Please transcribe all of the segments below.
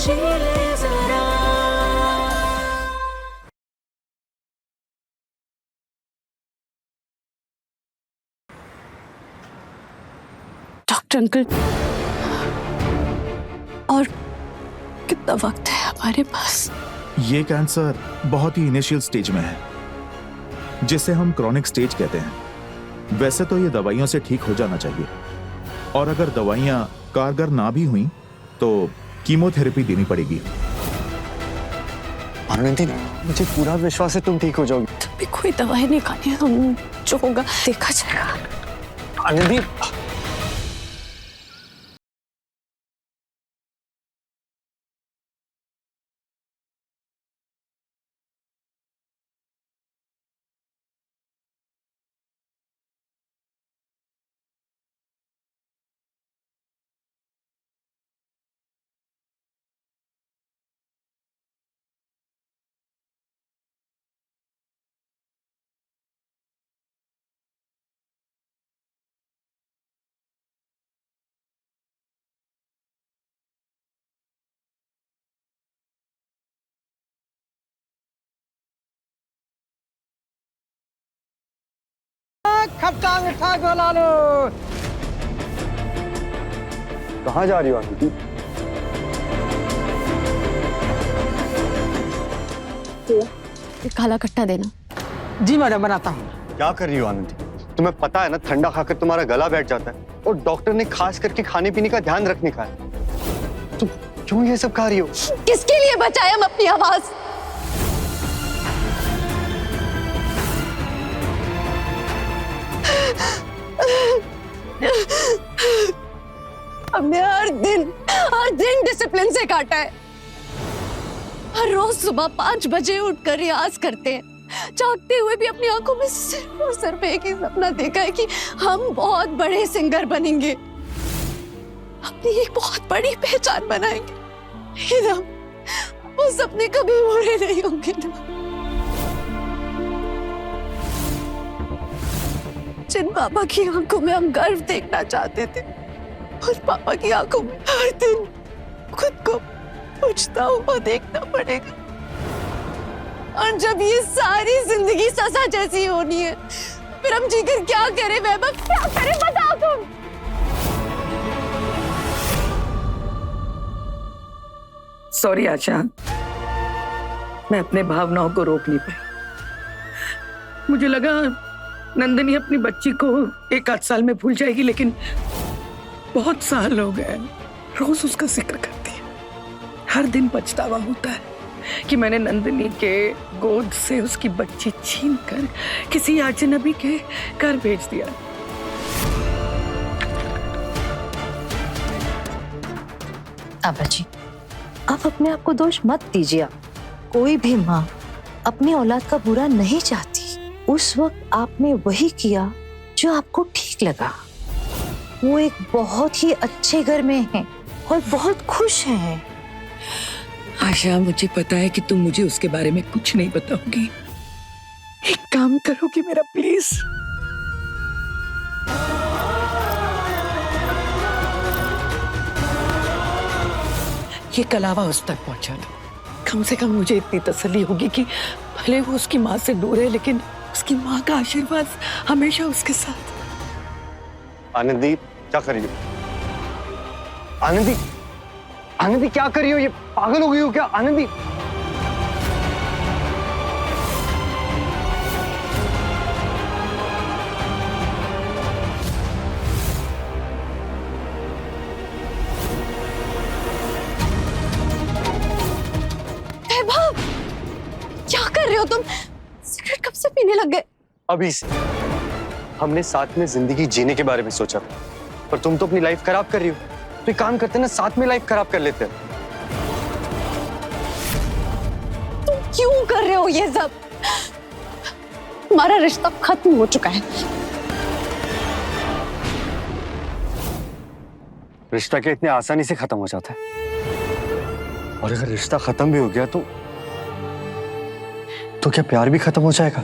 जी ले जरा। Doctor uncle, और कितना वक्त है हमारे पास? ये कैंसर बहुत ही इनिशियल स्टेज में है, जिसे हम क्रॉनिक स्टेज कहते हैं। वैसे तो ये दवाइयों से ठीक हो जाना चाहिए, और अगर दवाइयां कारगर ना भी हुई तो कीमोथेरेपी देनी पड़ेगी। आनंदी, मुझे पूरा विश्वास है तुम ठीक हो जाओगी। तुम भी कोई दवाई नहीं खानी है, हम जो होगा देखा जाएगा। आनंदी, खट्टा मीठा गोला लो। कहाँ जा रही हो आनंदी? ये काला खट्टा देना। जी मैडम, बनाता हूँ। क्या कर रही हो आनंदी? तुम्हें पता है ना, ठंडा खाकर तुम्हारा गला बैठ जाता है, और डॉक्टर ने खास करके खाने पीने का ध्यान रखने का है। तुम क्यों ये सब खा रही हो? किसके लिए बचाए हम अपनी आवाज? हमने हर दिन डिसिप्लिन से काटा है। हर रोज सुबह 5 बजे उठकर रियाज करते हैं। जागते हुए भी अपनी आंखों में सिर्फ और सिर्फ एक ही सपना देखा है कि हम बहुत बड़े सिंगर बनेंगे, अपनी एक बहुत बड़ी पहचान बनाएंगे। लेकिन हम वो सपने कभी पूरे नहीं होंगे ना। जिन पापा की आंखों में हम गर्व देखना चाहते थे, उस पापा की आंखों में हर दिन खुद को पूछता हुआ देखना पड़ेगा। और जब ये सारी जिंदगी सजा जैसी होनी है, फिर हम जीकर क्या करें वैभव, क्या करें बताओ तुम। सॉरी आशा, मैं अपने भावनाओं को रोक नहीं पाई। मुझे लगा नंदिनी अपनी बच्ची को 1 आध साल में भूल जाएगी, लेकिन बहुत साल हो गए। रोज उसका जिक्र करती है। हर दिन पछतावा होता है कि मैंने नंदिनी के गोद से उसकी बच्ची छीन कर किसी अजनबी के घर भेज दिया। आबा जी, आप अपने आप को दोष मत दीजिए। कोई भी माँ अपनी औलाद का बुरा नहीं चाहती। उस वक्त आपने वही किया जो आपको ठीक लगा। वो एक बहुत ही अच्छे घर में है और बहुत खुश है। आशा, मुझे पता है कि तुम मुझे उसके बारे में कुछ नहीं बताओगी। एक काम करोगी मेरा, प्लीज? ये कलावा उस तक पहुंचा दो। कम से कम मुझे इतनी तसल्ली होगी कि भले वो उसकी माँ से दूर है, लेकिन उसकी माँ का आशीर्वाद हमेशा उसके साथ। आनंदी, क्या कर रही हो? आनंदी, आनंदी क्या कर रही हो? ये पागल हो गई हो क्या आनंदी? वैभव, क्या कर रहे हो तुम? सिगरेट कब से पीने लग गए? अभी से। हमने साथ में जिंदगी जीने के बारे में सोचा, पर तुम तो अपनी लाइफ खराब कर रही हो। तो एक काम करते ना, साथ में लाइफ खराब कर लेते हैं। तुम क्यों कर रहे हो ये सब? हमारा रिश्ता खत्म हो चुका है। रिश्ता क्या इतने आसानी से खत्म हो जाता है? और अगर रिश्ता खत्म भी हो गया तो क्या प्यार भी खत्म हो जाएगा?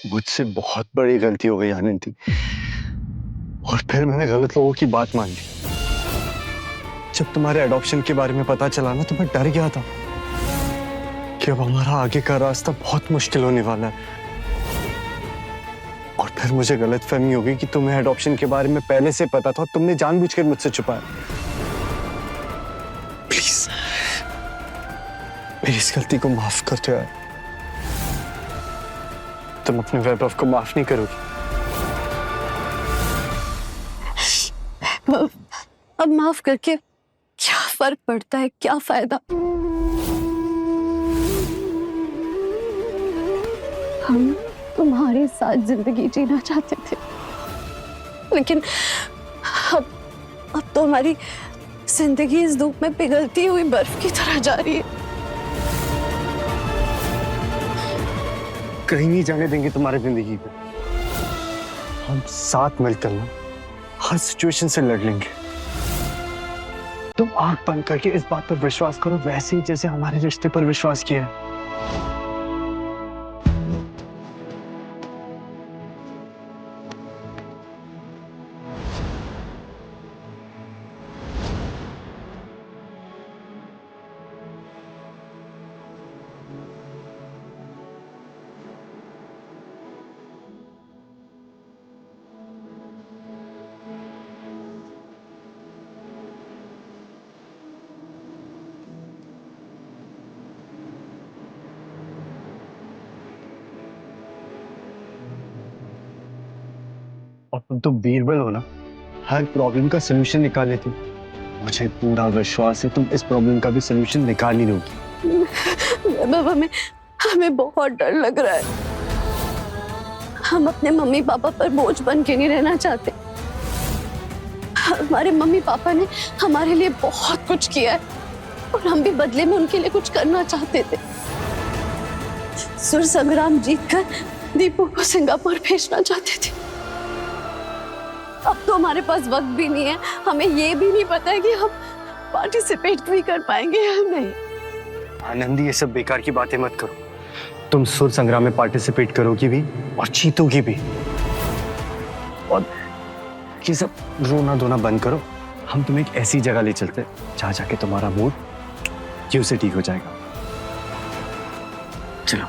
मुझसे बहुत बड़ी गलती हो गई आनंदी, और फिर मैंने गलत लोगों की बात मान ली। जब तुम्हारे एडॉप्शन के बारे में पता चला ना, तो मैं डर गया था कि अब हमारा आगे का रास्ता बहुत मुश्किल होने वाला है। और फिर मुझे गलतफहमी हो गई कि तुम्हें एडॉप्शन के बारे में पहले से पता था और तुमने जानबूझकर मुझसे छुपाया। प्लीज मेरी इस गलती को माफ कर दो यार। तुम अपने वैभव को माफ नहीं करोगी? अब माफ करके क्या फर्क पड़ता है, क्या फायदा? हम तुम्हारे साथ जिंदगी जीना चाहते थे, लेकिन अब तो हमारी जिंदगी इस धूप में पिघलती हुई बर्फ की तरह जा रही है। कहीं नहीं जाने देंगे तुम्हारी जिंदगी पे। हम साथ मिलकर ना हर सिचुएशन से लड़ लेंगे। तुम आंख बंद करके इस बात पर विश्वास करो, वैसे ही जैसे हमारे रिश्ते पर विश्वास किया है। और तुम तो बीरबल हो ना, हर प्रॉब्लम का सलूशन निकाल लेती। मुझे पूरा विश्वास है तुम इस प्रॉब्लम का भी सलूशन निकाल ही लोगी। बाबा, हमें बहुत डर लग रहा है। हम अपने मम्मी पापा पर बोझ बन के नहीं रहना चाहते। हमारे मम्मी पापा ने हमारे लिए बहुत कुछ किया है और हम भी बदले में उनके लिए कुछ करना चाहते थे। सुर संग्राम जीतकर दीपू को सिंगापुर भेजना चाहते थे। अब तो हमारे पास वक्त भी नहीं है। हमें ये भी नहीं पता है कि हम पार्टिसिपेट भी कर पाएंगे या नहीं। आनंदी, ये सब बेकार की बातें मत करो। तुम सुर संग्राम में पार्टिसिपेट करोगी भी और जीतोगी भी। और ये सब रोना धोना बंद करो। हम तुम्हें एक ऐसी जगह ले चलते जहां जाके तुम्हारा मूड क्यों से ठीक हो जाएगा। चलो।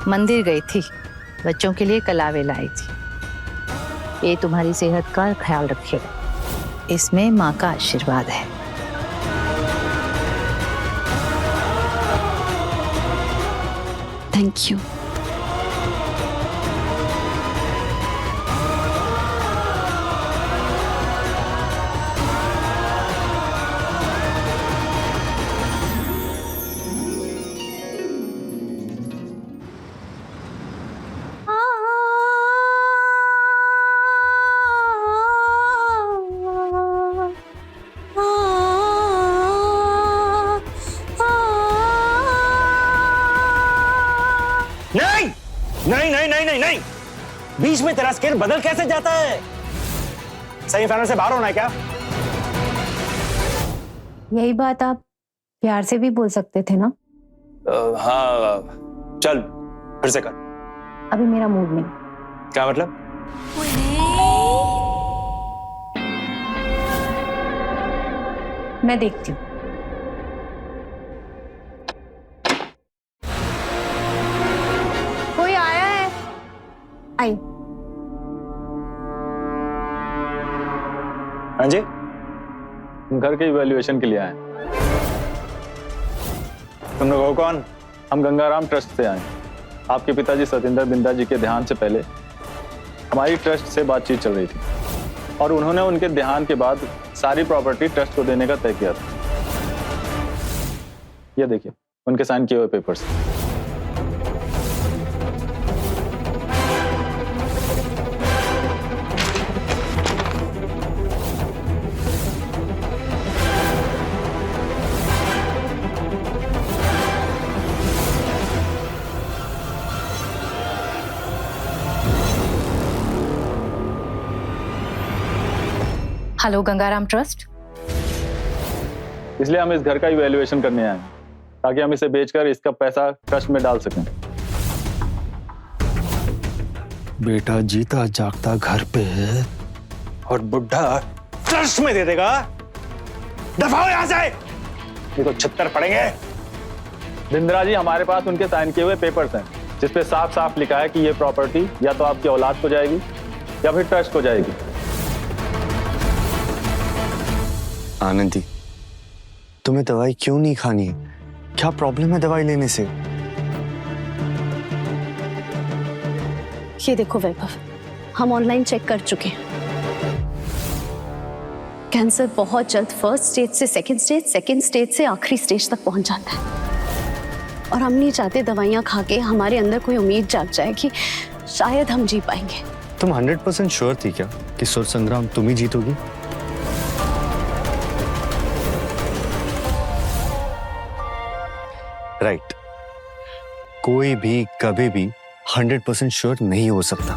मंदिर गई थी, बच्चों के लिए कलावे लाई थी। ये तुम्हारी सेहत का ख्याल रखेगा। इसमें माँ का आशीर्वाद है। Thank you. नहीं नहीं नहीं नहीं नहीं नहीं, बीच में तेरा स्केल बदल कैसे जाता है? सेमीफाइनल से बाहर होना है क्या? यही बात आप प्यार से भी बोल सकते थे ना। हाँ, चल फिर से कर। अभी मेरा मूड नहीं। क्या मतलब? मैं देखती हूँ। कोई आया है? आई। हाँ जी, हम घर के इवैल्यूएशन के लिए आए। तुम लोग हो कौन? हम गंगाराम ट्रस्ट से आए। आपके पिताजी सतेंद्र बिंदा जी के देहांत से पहले हमारी ट्रस्ट से बातचीत चल रही थी और उन्होंने उनके देहांत के बाद सारी प्रॉपर्टी ट्रस्ट को देने का तय किया था। ये देखिए उनके साइन किए हुए पेपर्स। Hello Gangaram trust. इसलिए हम इस घर का इवैल्यूएशन करने आए हैं ताकि हम इसे बेचकर इसका पैसा ट्रस्ट में डाल सकें। बेटा जीता जागता घर पे है और बुढ़ा ट्रस्ट में दे देगा। दफा हो यहां से, ये तो छित्तर पड़ेंगे। बिंद्रा जी, हमारे पास उनके साइन किए हुए पेपर्स हैं जिसपे साफ साफ लिखा है कि ये प्रॉपर्टी या तो आपकी औलाद को जाएगी या फिर ट्रस्ट को जाएगी। आनंदी, तुम्हें दवाई क्यों नहीं खानी है? क्या प्रॉब्लम है दवाई लेने से? ये देखो वैभव, हम ऑनलाइन चेक कर चुके हैं। कैंसर बहुत जल्द फर्स्ट स्टेज से सेकंड स्टेज, सेकंड स्टेज से आखिरी स्टेज तक पहुंच जाता है और हम नहीं चाहते दवाइयां खा के हमारे अंदर कोई उम्मीद जाग जाए कि शायद हम जी पाएंगे। तुम 100% श्योर थी क्या कि सुर संग्राम तुम ही जीतोगी? राइट। कोई भी कभी भी 100% श्योर नहीं हो सकता।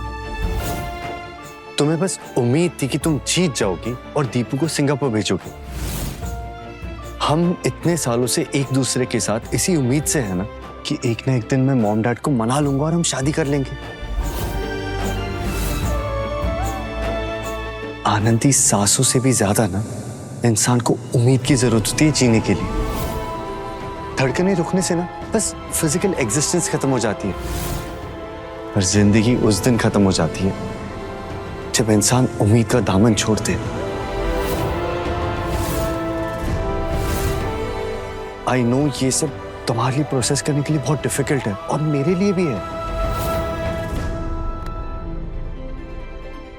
तुम्हें बस उम्मीद थी कि तुम जीत जाओगी और दीपू को सिंगापुर भेजोगी। हम इतने सालों से एक दूसरे के साथ इसी उम्मीद से है ना कि एक ना एक दिन मैं मॉम डैड को मना लूंगा और हम शादी कर लेंगे। आनंदी, सांसों से भी ज्यादा ना इंसान को उम्मीद की जरूरत होती है जीने के लिए। धड़कनें रुकने से ना बस फिजिकल एग्जिस्टेंस खत्म हो जाती है और जिंदगी उस दिन खत्म हो जाती है जब इंसान उम्मीद का दामन छोड़ दे। आई नो ये सब तुम्हारे लिए प्रोसेस करने के लिए बहुत डिफिकल्ट है और मेरे लिए भी है,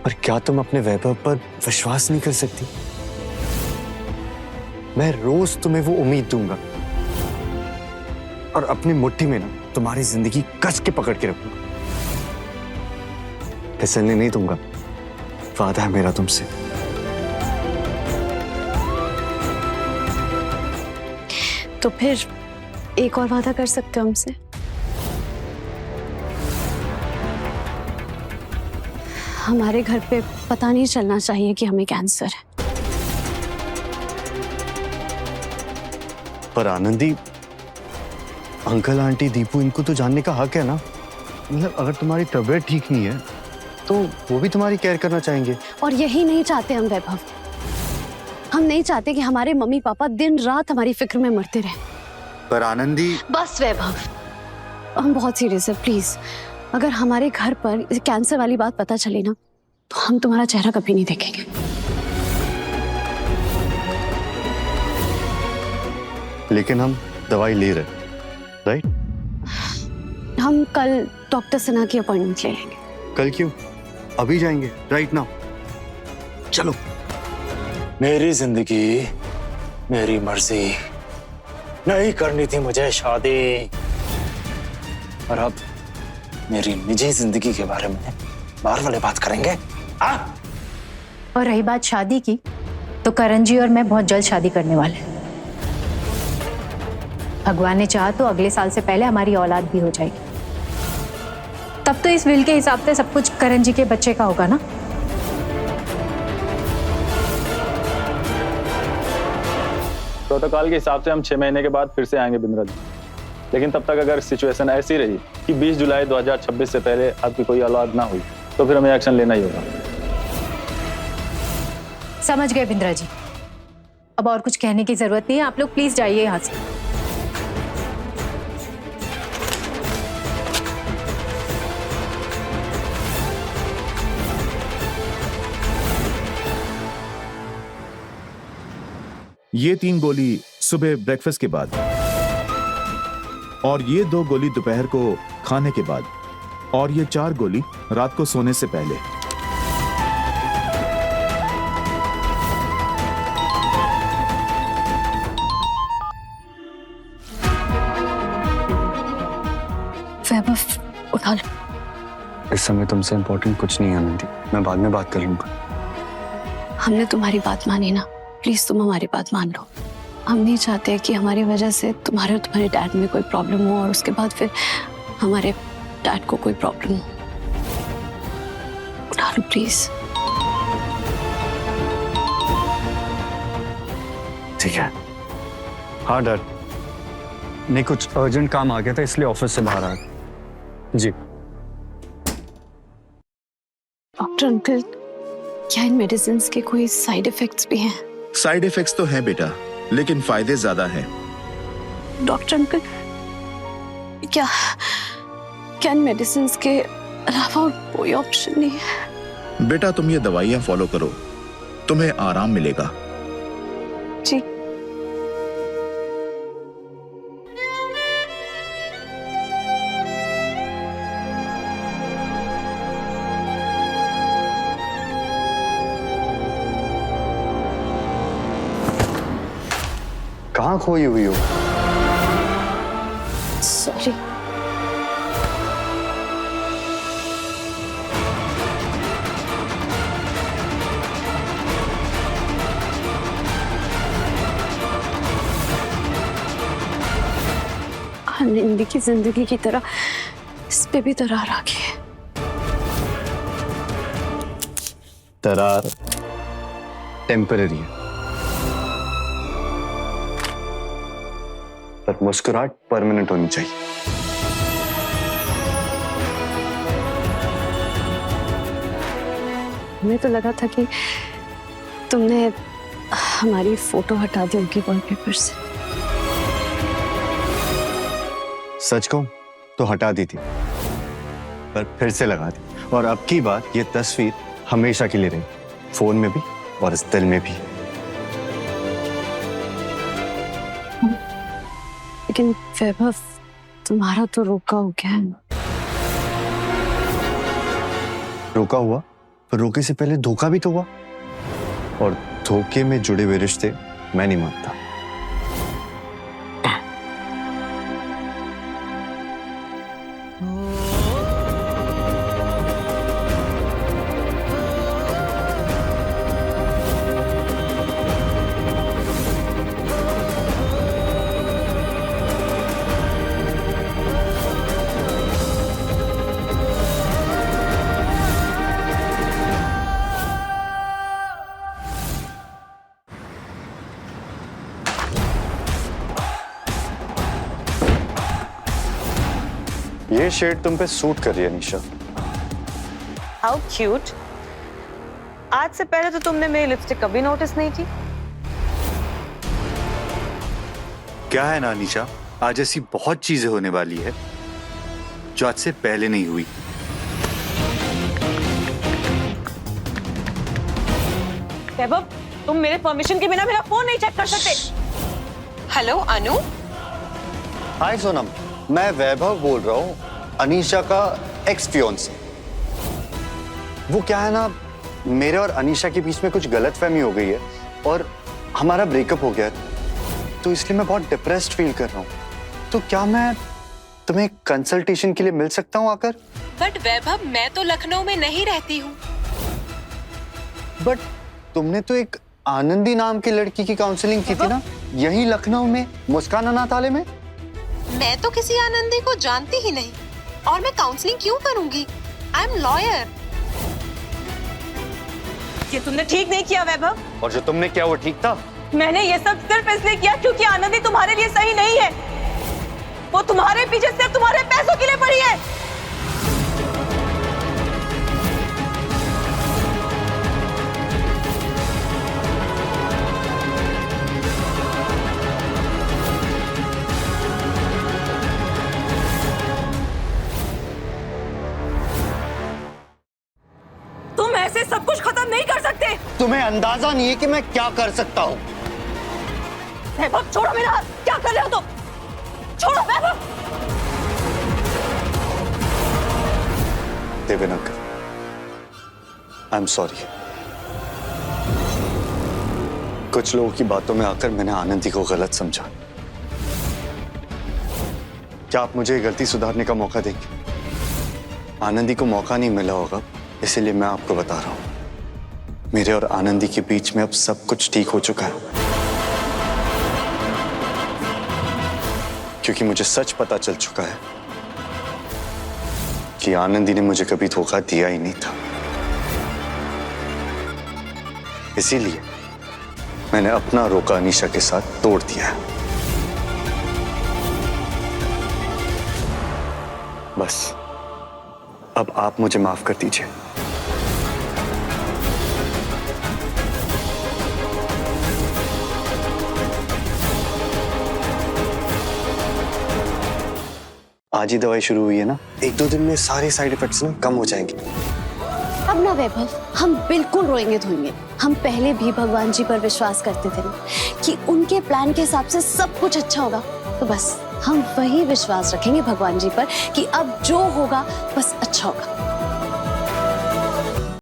पर क्या तुम अपने वैभव पर विश्वास नहीं कर सकती? मैं रोज तुम्हें वो उम्मीद दूंगा और अपनी मुट्ठी में ना तुम्हारी जिंदगी कस के पकड़ के रखूंगा। फिसलने नहीं दूंगा, वादा है मेरा तुमसे। तो फिर एक और वादा कर सकते हो हमसे? हमारे घर पे पता नहीं चलना चाहिए कि हमें कैंसर है। पर आनंदी, अंकल आंटी दीपू इनको तो जानने का हक है ना। मतलब अगर तुम्हारी तबीयत ठीक नहीं है तो वो भी तुम्हारी केयर करना चाहेंगे। और यही नहीं चाहते हम वैभव। हम नहीं चाहते कि हमारे मम्मी पापा दिन रात हमारी फिक्र में मरते रहे। पर आनंदी, बस वैभव, हम बहुत सीरियस है। प्लीज, अगर हमारे घर पर कैंसर वाली बात पता चले ना तो हम तुम्हारा चेहरा कभी नहीं देखेंगे। लेकिन हम दवाई ले रहे, राइट? हम कल डॉक्टर सिन्हा की अपॉइंटमेंट ले लेंगे। कल क्यों? अभी जाएंगे, राइट नाउ। चलो। मेरी जिंदगी, मेरी मर्जी। नहीं करनी थी मुझे शादी, और अब मेरी निजी जिंदगी के बारे में बाहर वाले बात करेंगे। और रही बात शादी की, तो करण जी और मैं बहुत जल्द शादी करने वाले हैं। भगवान ने चाहा तो अगले साल से पहले हमारी औलाद भी हो जाएगी। तब तो इस विल के हिसाब से सब कुछ करण जी के बच्चे का होगा ना। प्रोटोकॉल के हिसाब से हम 6 महीने के बाद फिर से आएंगे बिंद्रा जी, लेकिन तब तक अगर सिचुएशन ऐसी रही कि 20 जुलाई 2026 से पहले आपकी कोई औलाद ना हुई तो फिर हमें एक्शन लेना ही होगा। समझ गए बिंद्रा जी। अब और कुछ कहने की जरूरत नहीं है, आप लोग प्लीज जाइए यहाँ से। ये 3 गोली सुबह ब्रेकफास्ट के बाद और ये 2 गोली दोपहर को खाने के बाद और ये 4 गोली रात को सोने से पहले। वैभव उठा लो। इस समय तुमसे इम्पोर्टेंट कुछ नहीं है आनंदी, मैं बाद में बात कर लूंगा। हमने तुम्हारी बात मानी ना, प्लीज तुम हमारी बात मान लो। हम नहीं चाहते कि हमारी वजह से तुम्हारे और तुम्हारे डैड में कोई प्रॉब्लम हो और उसके बाद फिर हमारे डैड को कोई प्रॉब्लम हो। उठा लो प्लीज। ठीक है। हाँ डैड, नहीं कुछ अर्जेंट काम आ गया था इसलिए ऑफिस से बाहर आ गया। जी डॉक्टर अंकल, क्या इन मेडिसिन के कोई साइड इफेक्ट्स भी हैं? साइड इफेक्ट्स तो हैं बेटा, लेकिन फायदे ज्यादा हैं। डॉक्टर अंकल, क्या क्या इन मेडिसिन के अलावा और कोई ऑप्शन नहीं है? बेटा तुम ये दवाइयां फॉलो करो, तुम्हें आराम मिलेगा। जी। कहाँ खोई हुई हो? सॉरी। आनंदी की जिंदगी की तरह इस पे भी दरार आ गई है। दरार टेम्पररी है, पर मुस्कुराहट परमानेंट होनी चाहिए। हमें तो लगा था कि तुमने हमारी फोटो हटा दी उनके वॉलपेपर से। सच कहूं तो हटा दी थी, पर फिर से लगा दी, और अब की बार ये तस्वीर हमेशा के लिए रही, फोन में भी और इस दिल में भी। लेकिन वैभव, तुम्हारा तो रोका हो गया है। रोका हुआ, पर रोके से पहले धोखा भी तो हुआ, और धोखे में जुड़े हुए रिश्ते मैं नहीं मानता। ये शेड तुम पे सूट कर रही है निशा। How cute. आज से पहले तो तुमने मेरी लिपस्टिक कभी नोटिस नहीं की। क्या है ना निशा, आज ऐसी बहुत चीजें होने वाली है जो आज से पहले नहीं हुई। वैभव, तुम मेरे परमिशन के बिना मेरा फोन नहीं चेक कर सकते। हेलो अनु। हाय सोनम, मैं वैभव बोल रहा हूँ, अनीशा का एक्स फियोन्से। वो क्या है ना, मेरे और अनीशा के बीच में कुछ गलतफहमी हो गई है और हमारा ब्रेकअप हो गया है, तो इसलिए मैं बहुत डिप्रेस्ड फील कर रहा हूँ। तो क्या मैं तुम्हें कंसल्टेशन के लिए मिल सकता हूँ आकर? बट वैभव, मैं तो लखनऊ में नहीं रहती हूँ। बट तुमने तो एक आनंदी नाम की लड़की की काउंसलिंग की थी ना, यही लखनऊ में, मुस्कान अनाथालय में। मैं तो किसी आनंदी को जानती ही नहीं, और मैं काउंसलिंग क्यों करूंगी? I am lawyer. ये तुमने ठीक नहीं किया वैभव। और जो तुमने किया वो ठीक था? मैंने ये सब सिर्फ इसलिए किया क्योंकि आनंदी तुम्हारे लिए सही नहीं है। वो तुम्हारे पीछे सिर्फ तुम्हारे पैसों के लिए पड़ी है। ऐसे सब कुछ खत्म नहीं कर सकते। तुम्हें अंदाजा नहीं है कि मैं क्या कर सकता हूँ। वैभव छोड़ो मेरा हाथ, क्या कर रहे हो तुम? छोड़ो वैभव। देवेनक, आई एम सॉरी। कुछ लोगों की बातों में आकर मैंने आनंदी को गलत समझा। क्या आप मुझे गलती सुधारने का मौका देंगे? आनंदी को मौका नहीं मिला होगा, इसीलिए मैं आपको बता रहा हूं। मेरे और आनंदी के बीच में अब सब कुछ ठीक हो चुका है, क्योंकि मुझे सच पता चल चुका है कि आनंदी ने मुझे कभी धोखा दिया ही नहीं था। इसीलिए मैंने अपना रोका अनीशा के साथ तोड़ दिया है। बस अब आप मुझे माफ कर दीजिए। आज ही दवाई शुरू हुई है ना, 1-2 दिन में सारे साइड इफेक्ट्स ना कम हो जाएंगे। अब ना वैभव, हम बिल्कुल रोएंगे धोएंगे। हम पहले भी भगवान जी पर विश्वास करते थे ना कि उनके प्लान के हिसाब से सब कुछ अच्छा होगा, तो बस हम वही विश्वास रखेंगे भगवान जी पर कि अब जो होगा बस अच्छा होगा।